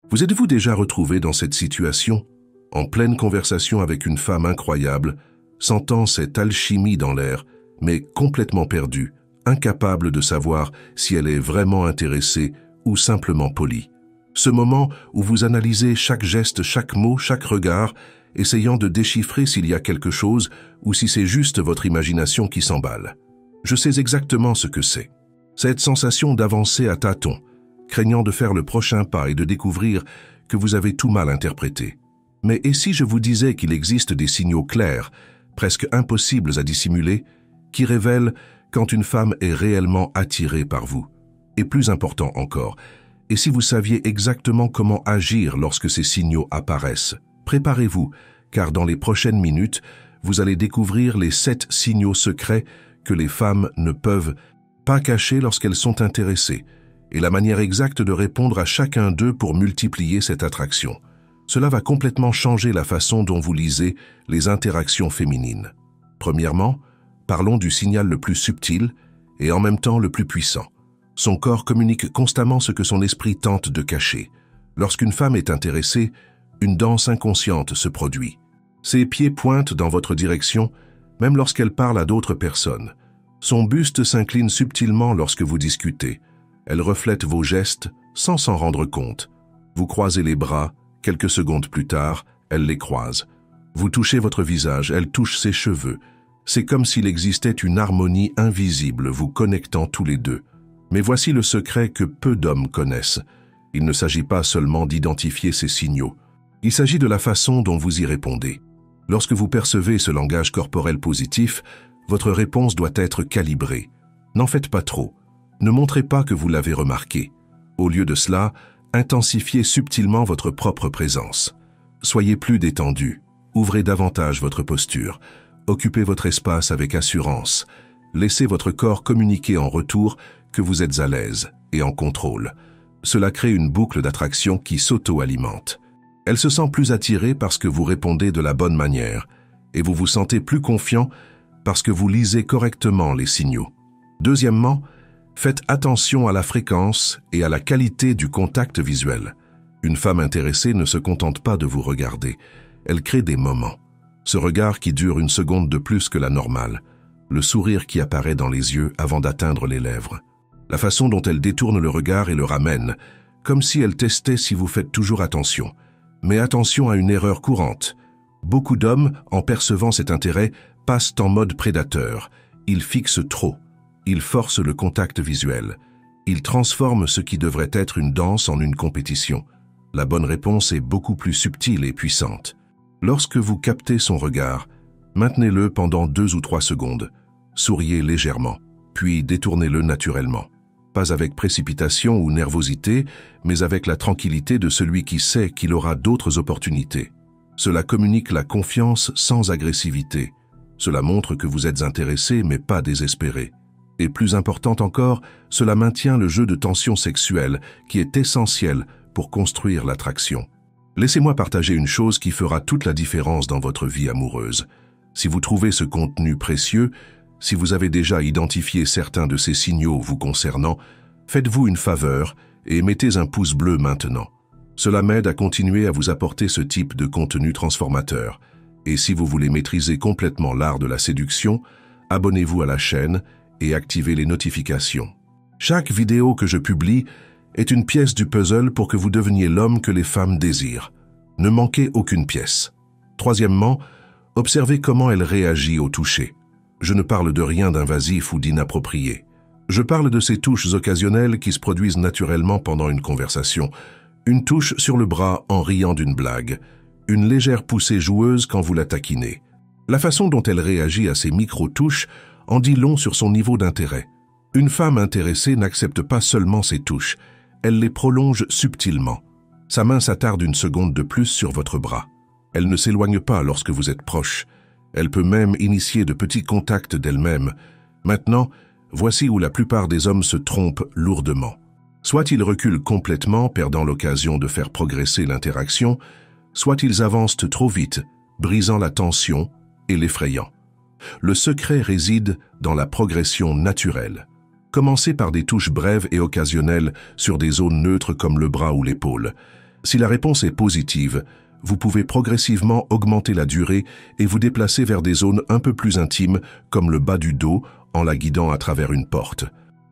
Vous êtes-vous déjà retrouvé dans cette situation, en pleine conversation avec une femme incroyable, sentant cette alchimie dans l'air, mais complètement perdu, incapable de savoir si elle est vraiment intéressée ou simplement polie? Ce moment où vous analysez chaque geste, chaque mot, chaque regard, essayant de déchiffrer s'il y a quelque chose ou si c'est juste votre imagination qui s'emballe. Je sais exactement ce que c'est. Cette sensation d'avancer à tâtons, craignant de faire le prochain pas et de découvrir que vous avez tout mal interprété. Mais et si je vous disais qu'il existe des signaux clairs, presque impossibles à dissimuler, qui révèlent quand une femme est réellement attirée par vous? Et plus important encore, et si vous saviez exactement comment agir lorsque ces signaux apparaissent? Préparez-vous, car dans les prochaines minutes, vous allez découvrir les 7 signaux secrets que les femmes ne peuvent pas cacher lorsqu'elles sont intéressées, et la manière exacte de répondre à chacun d'eux pour multiplier cette attraction. Cela va complètement changer la façon dont vous lisez les interactions féminines. Premièrement, parlons du signal le plus subtil et en même temps le plus puissant. Son corps communique constamment ce que son esprit tente de cacher. Lorsqu'une femme est intéressée, une danse inconsciente se produit. Ses pieds pointent dans votre direction, même lorsqu'elle parle à d'autres personnes. Son buste s'incline subtilement lorsque vous discutez. Elle reflète vos gestes sans s'en rendre compte. Vous croisez les bras, quelques secondes plus tard, elle les croise. Vous touchez votre visage, elle touche ses cheveux. C'est comme s'il existait une harmonie invisible vous connectant tous les deux. Mais voici le secret que peu d'hommes connaissent. Il ne s'agit pas seulement d'identifier ces signaux. Il s'agit de la façon dont vous y répondez. Lorsque vous percevez ce langage corporel positif, votre réponse doit être calibrée. N'en faites pas trop. Ne montrez pas que vous l'avez remarqué. Au lieu de cela, intensifiez subtilement votre propre présence. Soyez plus détendu. Ouvrez davantage votre posture. Occupez votre espace avec assurance. Laissez votre corps communiquer en retour que vous êtes à l'aise et en contrôle. Cela crée une boucle d'attraction qui s'auto-alimente. Elle se sent plus attirée parce que vous répondez de la bonne manière et vous vous sentez plus confiant parce que vous lisez correctement les signaux. Deuxièmement, faites attention à la fréquence et à la qualité du contact visuel. Une femme intéressée ne se contente pas de vous regarder, elle crée des moments. Ce regard qui dure une seconde de plus que la normale, le sourire qui apparaît dans les yeux avant d'atteindre les lèvres, la façon dont elle détourne le regard et le ramène, comme si elle testait si vous faites toujours attention. Mais attention à une erreur courante. Beaucoup d'hommes, en percevant cet intérêt, passent en mode prédateur. Ils fixent trop. Ils forcent le contact visuel. Ils transforment ce qui devrait être une danse en une compétition. La bonne réponse est beaucoup plus subtile et puissante. Lorsque vous captez son regard, maintenez-le pendant 2 ou 3 secondes. Souriez légèrement, puis détournez-le naturellement. Pas avec précipitation ou nervosité, mais avec la tranquillité de celui qui sait qu'il aura d'autres opportunités. Cela communique la confiance sans agressivité. Cela montre que vous êtes intéressé mais pas désespéré. Et plus important encore, cela maintient le jeu de tension sexuelle qui est essentiel pour construire l'attraction. Laissez-moi partager une chose qui fera toute la différence dans votre vie amoureuse. Si vous trouvez ce contenu précieux, si vous avez déjà identifié certains de ces signaux vous concernant, faites-vous une faveur et mettez un pouce bleu maintenant. Cela m'aide à continuer à vous apporter ce type de contenu transformateur. Et si vous voulez maîtriser complètement l'art de la séduction, abonnez-vous à la chaîne et activez les notifications. Chaque vidéo que je publie est une pièce du puzzle pour que vous deveniez l'homme que les femmes désirent. Ne manquez aucune pièce. Troisièmement, observez comment elle réagit au toucher. Je ne parle de rien d'invasif ou d'inapproprié. Je parle de ces touches occasionnelles qui se produisent naturellement pendant une conversation. Une touche sur le bras en riant d'une blague. Une légère poussée joueuse quand vous la taquinez. La façon dont elle réagit à ces micro-touches en dit long sur son niveau d'intérêt. Une femme intéressée n'accepte pas seulement ces touches, elle les prolonge subtilement. Sa main s'attarde une seconde de plus sur votre bras. Elle ne s'éloigne pas lorsque vous êtes proche. Elle peut même initier de petits contacts d'elle-même. Maintenant, voici où la plupart des hommes se trompent lourdement. Soit ils reculent complètement, perdant l'occasion de faire progresser l'interaction, soit ils avancent trop vite, brisant la tension et l'effrayant. Le secret réside dans la progression naturelle. Commencez par des touches brèves et occasionnelles sur des zones neutres comme le bras ou l'épaule. Si la réponse est positive, vous pouvez progressivement augmenter la durée et vous déplacer vers des zones un peu plus intimes, comme le bas du dos, en la guidant à travers une porte.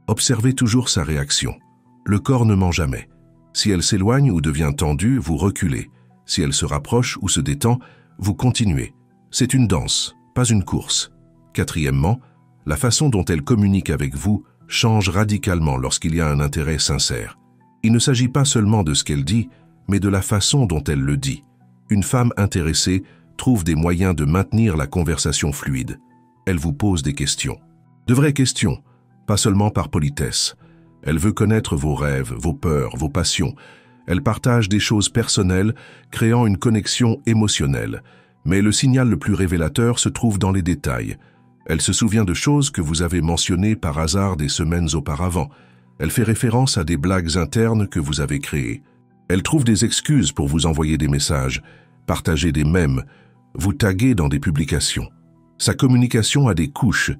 Observez toujours sa réaction. Le corps ne ment jamais. Si elle s'éloigne ou devient tendue, vous reculez. Si elle se rapproche ou se détend, vous continuez. C'est une danse, pas une course. Quatrièmement, la façon dont elle communique avec vous change radicalement lorsqu'il y a un intérêt sincère. Il ne s'agit pas seulement de ce qu'elle dit, mais de la façon dont elle le dit. Une femme intéressée trouve des moyens de maintenir la conversation fluide. Elle vous pose des questions. De vraies questions, pas seulement par politesse. Elle veut connaître vos rêves, vos peurs, vos passions. Elle partage des choses personnelles, créant une connexion émotionnelle. Mais le signal le plus révélateur se trouve dans les détails. Elle se souvient de choses que vous avez mentionnées par hasard des semaines auparavant. Elle fait référence à des blagues internes que vous avez créées. Elle trouve des excuses pour vous envoyer des messages, partager des mèmes, vous taguer dans des publications. Sa communication a des couches.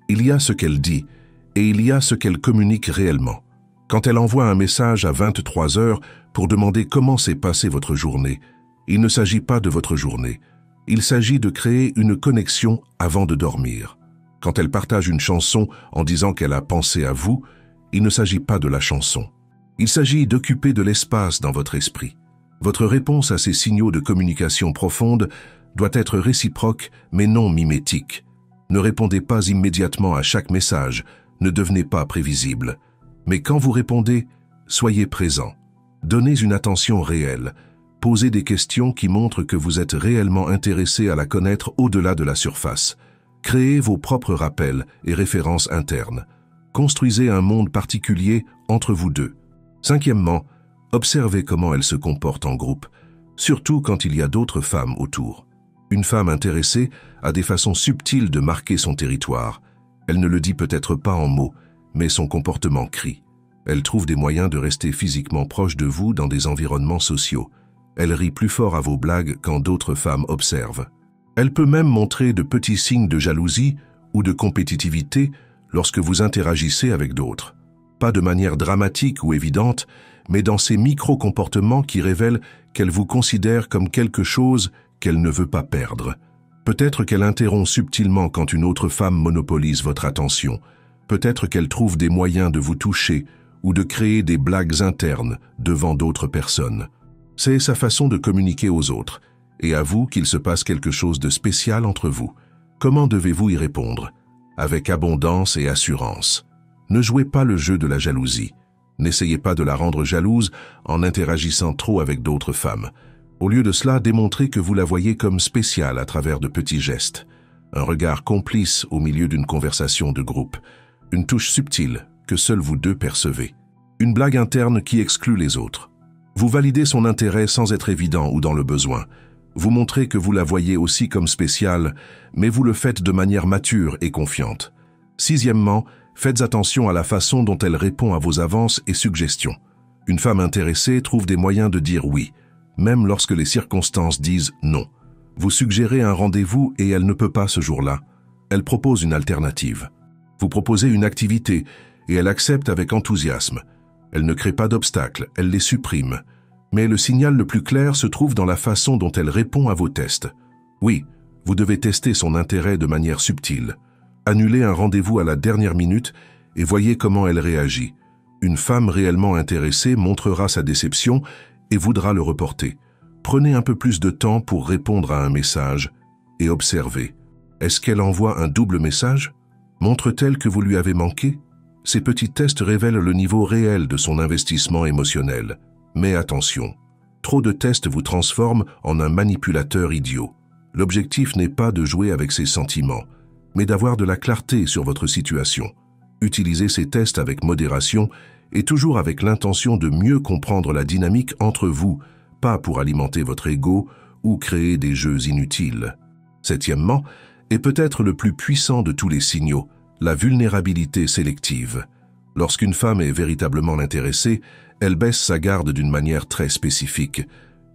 Il y a ce qu'elle dit, et il y a ce qu'elle communique réellement. Quand elle envoie un message à 23 heures pour demander comment s'est passée votre journée, il ne s'agit pas de votre journée. Il s'agit de créer une connexion avant de dormir. Quand elle partage une chanson en disant qu'elle a pensé à vous, il ne s'agit pas de la chanson. Il s'agit d'occuper de l'espace dans votre esprit. Votre réponse à ces signaux de communication profonde doit être réciproque mais non mimétique. Ne répondez pas immédiatement à chaque message, ne devenez pas prévisible. Mais quand vous répondez, soyez présent. Donnez une attention réelle. Posez des questions qui montrent que vous êtes réellement intéressé à la connaître au-delà de la surface. Créez vos propres rappels et références internes. Construisez un monde particulier entre vous deux. Cinquièmement, observez comment elle se comporte en groupe, surtout quand il y a d'autres femmes autour. Une femme intéressée a des façons subtiles de marquer son territoire. Elle ne le dit peut-être pas en mots, mais son comportement crie. Elle trouve des moyens de rester physiquement proche de vous dans des environnements sociaux. Elle rit plus fort à vos blagues quand d'autres femmes observent. Elle peut même montrer de petits signes de jalousie ou de compétitivité lorsque vous interagissez avec d'autres. Pas de manière dramatique ou évidente, mais dans ces micro-comportements qui révèlent qu'elle vous considère comme quelque chose qu'elle ne veut pas perdre. Peut-être qu'elle interrompt subtilement quand une autre femme monopolise votre attention. Peut-être qu'elle trouve des moyens de vous toucher ou de créer des blagues internes devant d'autres personnes. C'est sa façon de communiquer aux autres, et à vous qu'il se passe quelque chose de spécial entre vous. Comment devez-vous y répondre? Avec abondance et assurance. Ne jouez pas le jeu de la jalousie. N'essayez pas de la rendre jalouse en interagissant trop avec d'autres femmes. Au lieu de cela, démontrez que vous la voyez comme spéciale à travers de petits gestes. Un regard complice au milieu d'une conversation de groupe. Une touche subtile que seuls vous deux percevez. Une blague interne qui exclut les autres. Vous validez son intérêt sans être évident ou dans le besoin. Vous montrez que vous la voyez aussi comme spéciale, mais vous le faites de manière mature et confiante. Sixièmement, faites attention à la façon dont elle répond à vos avances et suggestions. Une femme intéressée trouve des moyens de dire oui, même lorsque les circonstances disent non. Vous suggérez un rendez-vous et elle ne peut pas ce jour-là. Elle propose une alternative. Vous proposez une activité et elle accepte avec enthousiasme. Elle ne crée pas d'obstacles, elle les supprime. Mais le signal le plus clair se trouve dans la façon dont elle répond à vos tests. Oui, vous devez tester son intérêt de manière subtile. Annulez un rendez-vous à la dernière minute et voyez comment elle réagit. Une femme réellement intéressée montrera sa déception et voudra le reporter. Prenez un peu plus de temps pour répondre à un message et observez. Est-ce qu'elle envoie un double message? Montre-t-elle que vous lui avez manqué? Ces petits tests révèlent le niveau réel de son investissement émotionnel. Mais attention, trop de tests vous transforment en un manipulateur idiot. L'objectif n'est pas de jouer avec ses sentiments, mais d'avoir de la clarté sur votre situation. Utilisez ces tests avec modération et toujours avec l'intention de mieux comprendre la dynamique entre vous, pas pour alimenter votre ego ou créer des jeux inutiles. Septièmement, et peut-être le plus puissant de tous les signaux, la vulnérabilité sélective. Lorsqu'une femme est véritablement intéressée, elle baisse sa garde d'une manière très spécifique.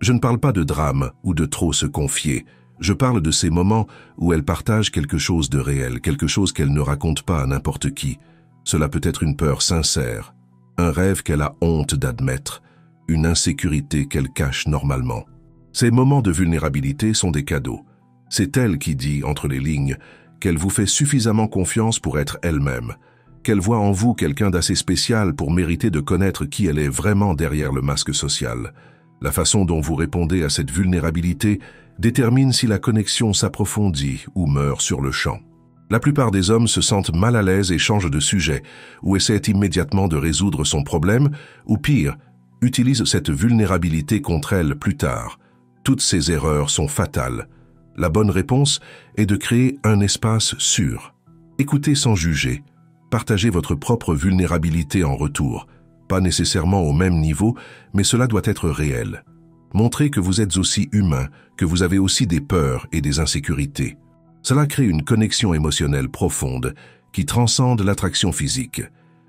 Je ne parle pas de drame ou de trop se confier. Je parle de ces moments où elle partage quelque chose de réel, quelque chose qu'elle ne raconte pas à n'importe qui. Cela peut être une peur sincère, un rêve qu'elle a honte d'admettre, une insécurité qu'elle cache normalement. Ces moments de vulnérabilité sont des cadeaux. C'est elle qui dit, entre les lignes, qu'elle vous fait suffisamment confiance pour être elle-même, qu'elle voit en vous quelqu'un d'assez spécial pour mériter de connaître qui elle est vraiment derrière le masque social. La façon dont vous répondez à cette vulnérabilité détermine si la connexion s'approfondit ou meurt sur le champ. La plupart des hommes se sentent mal à l'aise et changent de sujet, ou essaient immédiatement de résoudre son problème, ou pire, utilisent cette vulnérabilité contre elle plus tard. Toutes ces erreurs sont fatales. La bonne réponse est de créer un espace sûr. Écoutez sans juger. Partagez votre propre vulnérabilité en retour. Pas nécessairement au même niveau, mais cela doit être réel. Montrez que vous êtes aussi humain, que vous avez aussi des peurs et des insécurités. Cela crée une connexion émotionnelle profonde qui transcende l'attraction physique.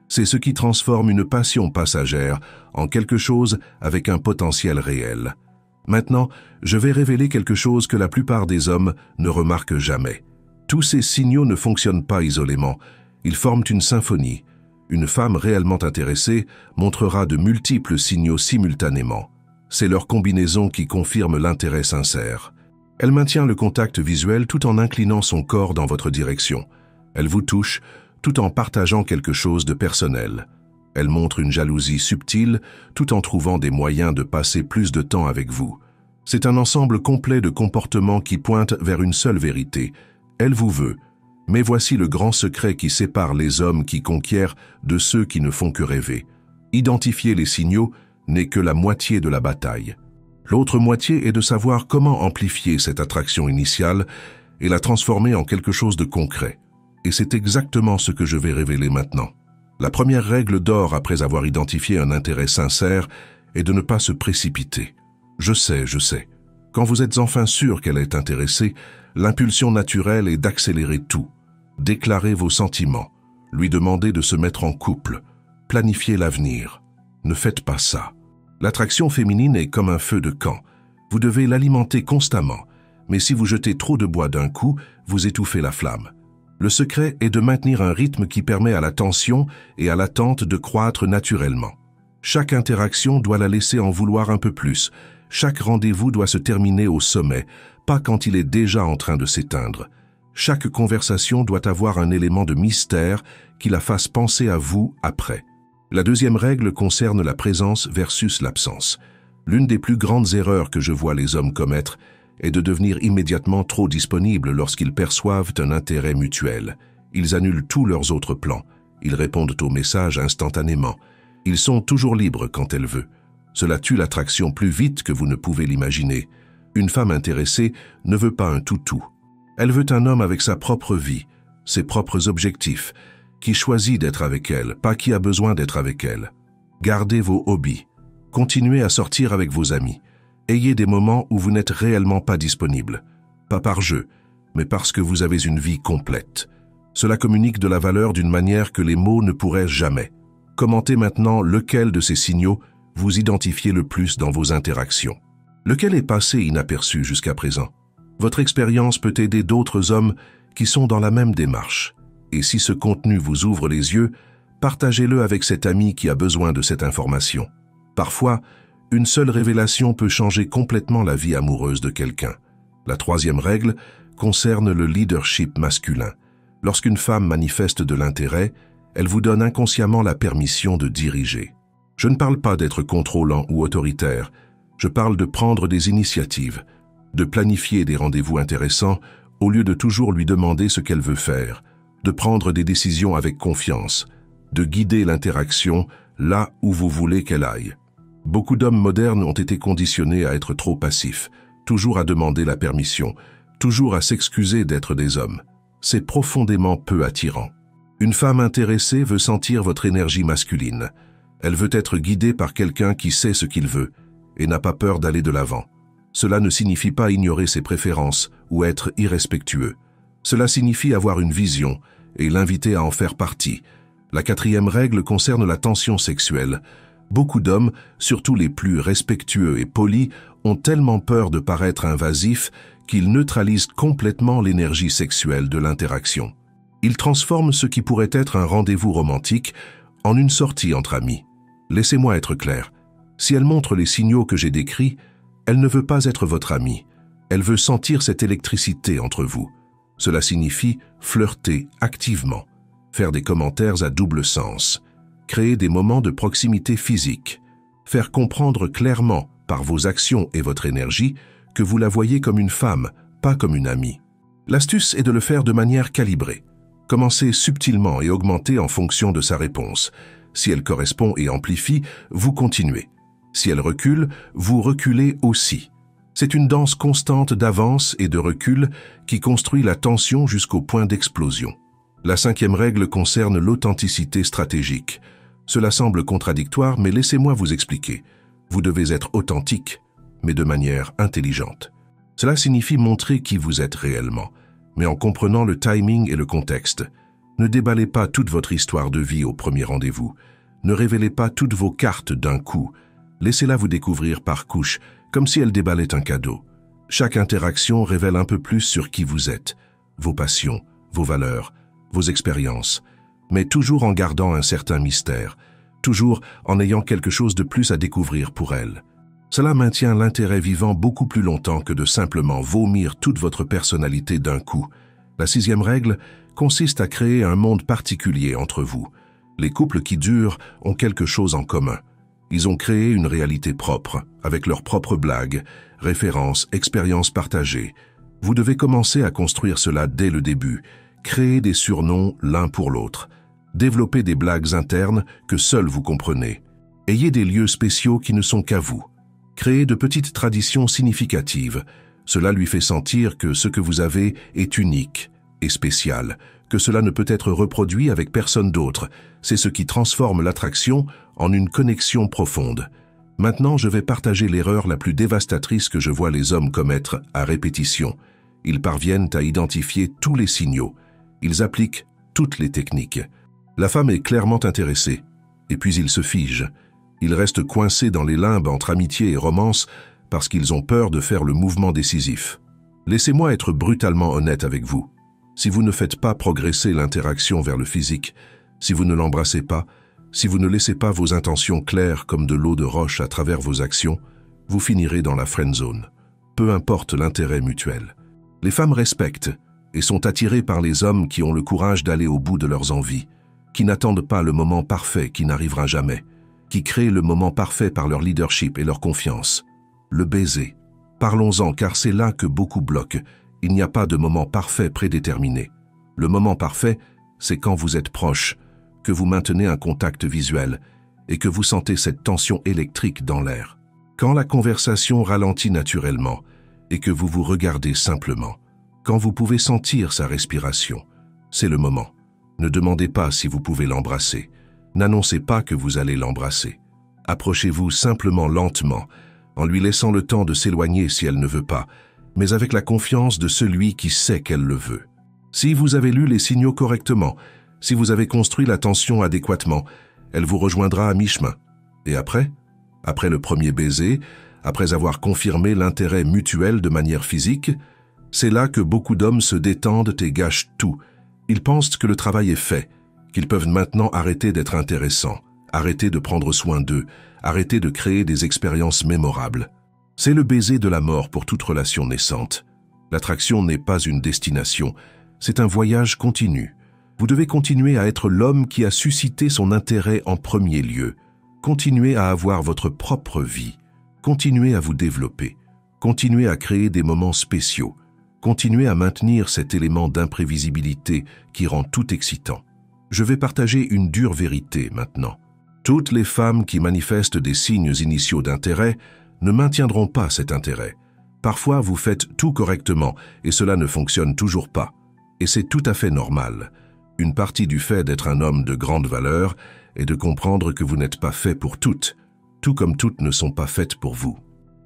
C'est ce qui transforme une passion passagère en quelque chose avec un potentiel réel. Maintenant, je vais révéler quelque chose que la plupart des hommes ne remarquent jamais. Tous ces signaux ne fonctionnent pas isolément. Ils forment une symphonie. Une femme réellement intéressée montrera de multiples signaux simultanément. C'est leur combinaison qui confirme l'intérêt sincère. Elle maintient le contact visuel tout en inclinant son corps dans votre direction. Elle vous touche tout en partageant quelque chose de personnel. Elle montre une jalousie subtile tout en trouvant des moyens de passer plus de temps avec vous. C'est un ensemble complet de comportements qui pointent vers une seule vérité. Elle vous veut. Mais voici le grand secret qui sépare les hommes qui conquièrent de ceux qui ne font que rêver. Identifier les signaux n'est que la moitié de la bataille. L'autre moitié est de savoir comment amplifier cette attraction initiale et la transformer en quelque chose de concret. Et c'est exactement ce que je vais révéler maintenant. La première règle d'or après avoir identifié un intérêt sincère est de ne pas se précipiter. Je sais. Quand vous êtes enfin sûr qu'elle est intéressée, l'impulsion naturelle est d'accélérer tout. Déclarez vos sentiments, lui demander de se mettre en couple, planifier l'avenir. Ne faites pas ça. L'attraction féminine est comme un feu de camp. Vous devez l'alimenter constamment, mais si vous jetez trop de bois d'un coup, vous étouffez la flamme. Le secret est de maintenir un rythme qui permet à la tension et à l'attente de croître naturellement. Chaque interaction doit la laisser en vouloir un peu plus. Chaque rendez-vous doit se terminer au sommet, pas quand il est déjà en train de s'éteindre. Chaque conversation doit avoir un élément de mystère qui la fasse penser à vous après. La deuxième règle concerne la présence versus l'absence. L'une des plus grandes erreurs que je vois les hommes commettre est de devenir immédiatement trop disponibles lorsqu'ils perçoivent un intérêt mutuel. Ils annulent tous leurs autres plans. Ils répondent aux messages instantanément. Ils sont toujours libres quand elle veut. Cela tue l'attraction plus vite que vous ne pouvez l'imaginer. Une femme intéressée ne veut pas un toutou. Elle veut un homme avec sa propre vie, ses propres objectifs, qui choisit d'être avec elle, pas qui a besoin d'être avec elle. Gardez vos hobbies. Continuez à sortir avec vos amis. Ayez des moments où vous n'êtes réellement pas disponible. Pas par jeu, mais parce que vous avez une vie complète. Cela communique de la valeur d'une manière que les mots ne pourraient jamais. Commentez maintenant lequel de ces signaux vous identifiez le plus dans vos interactions. Lequel est passé inaperçu jusqu'à présent? Votre expérience peut aider d'autres hommes qui sont dans la même démarche. Et si ce contenu vous ouvre les yeux, partagez-le avec cet ami qui a besoin de cette information. Parfois, une seule révélation peut changer complètement la vie amoureuse de quelqu'un. La troisième règle concerne le leadership masculin. Lorsqu'une femme manifeste de l'intérêt, elle vous donne inconsciemment la permission de diriger. Je ne parle pas d'être contrôlant ou autoritaire, je parle de prendre des initiatives, de planifier des rendez-vous intéressants au lieu de toujours lui demander ce qu'elle veut faire, de prendre des décisions avec confiance, de guider l'interaction là où vous voulez qu'elle aille. Beaucoup d'hommes modernes ont été conditionnés à être trop passifs, toujours à demander la permission, toujours à s'excuser d'être des hommes. C'est profondément peu attirant. Une femme intéressée veut sentir votre énergie masculine. Elle veut être guidée par quelqu'un qui sait ce qu'il veut et n'a pas peur d'aller de l'avant. Cela ne signifie pas ignorer ses préférences ou être irrespectueux. Cela signifie avoir une vision et l'inviter à en faire partie. La quatrième règle concerne la tension sexuelle. Beaucoup d'hommes, surtout les plus respectueux et polis, ont tellement peur de paraître invasifs qu'ils neutralisent complètement l'énergie sexuelle de l'interaction. Ils transforment ce qui pourrait être un rendez-vous romantique en une sortie entre amis. Laissez-moi être clair. Si elle montre les signaux que j'ai décrits, elle ne veut pas être votre amie. Elle veut sentir cette électricité entre vous. Cela signifie flirter activement, faire des commentaires à double sens, créer des moments de proximité physique, faire comprendre clairement par vos actions et votre énergie que vous la voyez comme une femme, pas comme une amie. L'astuce est de le faire de manière calibrée. Commencez subtilement et augmentez en fonction de sa réponse. Si elle correspond et amplifie, vous continuez. Si elle recule, vous reculez aussi. C'est une danse constante d'avance et de recul qui construit la tension jusqu'au point d'explosion. La 5e règle concerne l'authenticité stratégique. Cela semble contradictoire, mais laissez-moi vous expliquer. Vous devez être authentique, mais de manière intelligente. Cela signifie montrer qui vous êtes réellement, mais en comprenant le timing et le contexte. Ne déballez pas toute votre histoire de vie au premier rendez-vous. Ne révélez pas toutes vos cartes d'un coup. Laissez-la vous découvrir par couches, comme si elle déballait un cadeau. Chaque interaction révèle un peu plus sur qui vous êtes, vos passions, vos valeurs, vos expériences, mais toujours en gardant un certain mystère, toujours en ayant quelque chose de plus à découvrir pour elle. Cela maintient l'intérêt vivant beaucoup plus longtemps que de simplement vomir toute votre personnalité d'un coup. La 6e règle consiste à créer un monde particulier entre vous. Les couples qui durent ont quelque chose en commun. Ils ont créé une réalité propre, avec leurs propres blagues, références, expériences partagées. Vous devez commencer à construire cela dès le début, créer des surnoms l'un pour l'autre, développer des blagues internes que seuls vous comprenez. Ayez des lieux spéciaux qui ne sont qu'à vous. Créez de petites traditions significatives. Cela lui fait sentir que ce que vous avez est unique et spécial, que cela ne peut être reproduit avec personne d'autre. C'est ce qui transforme l'attraction en une connexion profonde. Maintenant, je vais partager l'erreur la plus dévastatrice que je vois les hommes commettre à répétition. Ils parviennent à identifier tous les signaux. Ils appliquent toutes les techniques. La femme est clairement intéressée, et puis ils se figent. Ils restent coincés dans les limbes entre amitié et romance parce qu'ils ont peur de faire le mouvement décisif. Laissez-moi être brutalement honnête avec vous. Si vous ne faites pas progresser l'interaction vers le physique, si vous ne l'embrassez pas, si vous ne laissez pas vos intentions claires comme de l'eau de roche à travers vos actions, vous finirez dans la friend zone. Peu importe l'intérêt mutuel. Les femmes respectent et sont attirées par les hommes qui ont le courage d'aller au bout de leurs envies, qui n'attendent pas le moment parfait qui n'arrivera jamais, qui créent le moment parfait par leur leadership et leur confiance. Le baiser. Parlons-en car c'est là que beaucoup bloquent. Il n'y a pas de moment parfait prédéterminé. Le moment parfait, c'est quand vous êtes proche, que vous maintenez un contact visuel et que vous sentez cette tension électrique dans l'air. Quand la conversation ralentit naturellement et que vous vous regardez simplement, quand vous pouvez sentir sa respiration, c'est le moment. Ne demandez pas si vous pouvez l'embrasser. N'annoncez pas que vous allez l'embrasser. Approchez-vous simplement lentement, en lui laissant le temps de s'éloigner si elle ne veut pas, mais avec la confiance de celui qui sait qu'elle le veut. Si vous avez lu les signaux correctement, si vous avez construit la tension adéquatement, elle vous rejoindra à mi-chemin. Et après le premier baiser, après avoir confirmé l'intérêt mutuel de manière physique, c'est là que beaucoup d'hommes se détendent et gâchent tout. Ils pensent que le travail est fait, qu'ils peuvent maintenant arrêter d'être intéressants, arrêter de prendre soin d'eux, arrêter de créer des expériences mémorables. C'est le baiser de la mort pour toute relation naissante. L'attraction n'est pas une destination, c'est un voyage continu. Vous devez continuer à être l'homme qui a suscité son intérêt en premier lieu. Continuez à avoir votre propre vie. Continuez à vous développer. Continuez à créer des moments spéciaux. Continuez à maintenir cet élément d'imprévisibilité qui rend tout excitant. Je vais partager une dure vérité maintenant. Toutes les femmes qui manifestent des signes initiaux d'intérêt ne maintiendront pas cet intérêt. Parfois, vous faites tout correctement et cela ne fonctionne toujours pas. Et c'est tout à fait normal. Une partie du fait d'être un homme de grande valeur est de comprendre que vous n'êtes pas fait pour toutes, tout comme toutes ne sont pas faites pour vous.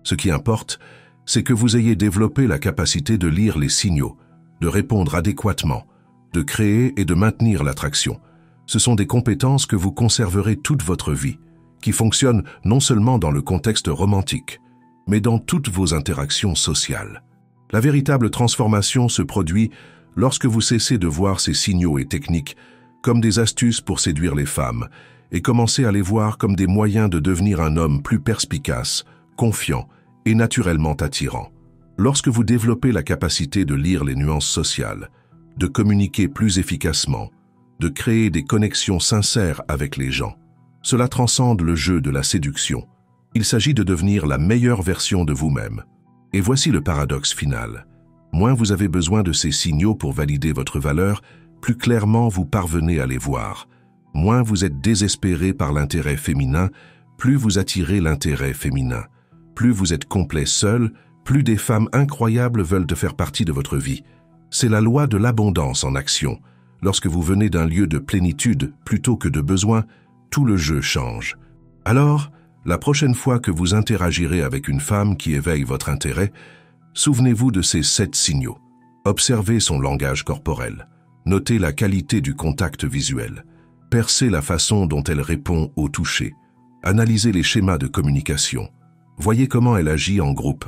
Ce qui importe, c'est que vous ayez développé la capacité de lire les signaux, de répondre adéquatement, de créer et de maintenir l'attraction. Ce sont des compétences que vous conserverez toute votre vie, qui fonctionnent non seulement dans le contexte romantique, mais dans toutes vos interactions sociales. La véritable transformation se produit lorsque vous cessez de voir ces signaux et techniques comme des astuces pour séduire les femmes et commencez à les voir comme des moyens de devenir un homme plus perspicace, confiant et naturellement attirant. Lorsque vous développez la capacité de lire les nuances sociales, de communiquer plus efficacement, de créer des connexions sincères avec les gens, cela transcende le jeu de la séduction. Il s'agit de devenir la meilleure version de vous-même. Et voici le paradoxe final. Moins vous avez besoin de ces signaux pour valider votre valeur, plus clairement vous parvenez à les voir. Moins vous êtes désespéré par l'intérêt féminin, plus vous attirez l'intérêt féminin. Plus vous êtes complet seul, plus des femmes incroyables veulent de faire partie de votre vie. C'est la loi de l'abondance en action. Lorsque vous venez d'un lieu de plénitude plutôt que de besoin, tout le jeu change. Alors, la prochaine fois que vous interagirez avec une femme qui éveille votre intérêt, souvenez-vous de ces 7 signaux. Observez son langage corporel. Notez la qualité du contact visuel. Percez la façon dont elle répond au toucher. Analysez les schémas de communication. Voyez comment elle agit en groupe.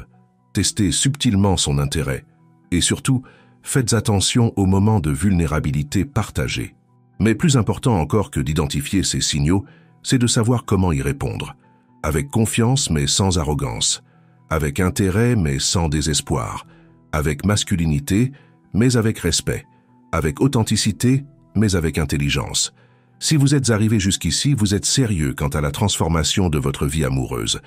Testez subtilement son intérêt. Et surtout, faites attention aux moments de vulnérabilité partagés. Mais plus important encore que d'identifier ces signaux, c'est de savoir comment y répondre. Avec confiance mais sans arrogance. Avec intérêt mais sans désespoir. Avec masculinité mais avec respect. Avec authenticité mais avec intelligence. Si vous êtes arrivé jusqu'ici, vous êtes sérieux quant à la transformation de votre vie amoureuse.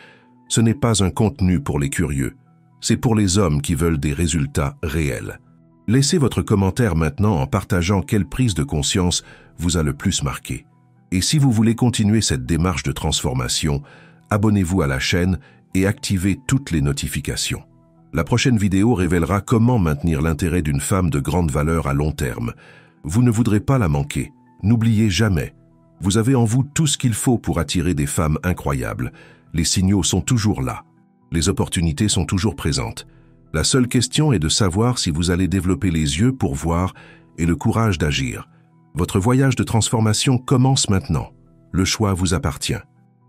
Ce n'est pas un contenu pour les curieux. C'est pour les hommes qui veulent des résultats réels. Laissez votre commentaire maintenant en partageant quelle prise de conscience vous a le plus marqué. Et si vous voulez continuer cette démarche de transformation, abonnez-vous à la chaîne et activez toutes les notifications. La prochaine vidéo révélera comment maintenir l'intérêt d'une femme de grande valeur à long terme. Vous ne voudrez pas la manquer. N'oubliez jamais, vous avez en vous tout ce qu'il faut pour attirer des femmes incroyables. Les signaux sont toujours là. Les opportunités sont toujours présentes. La seule question est de savoir si vous allez développer les yeux pour voir et le courage d'agir. Votre voyage de transformation commence maintenant. Le choix vous appartient.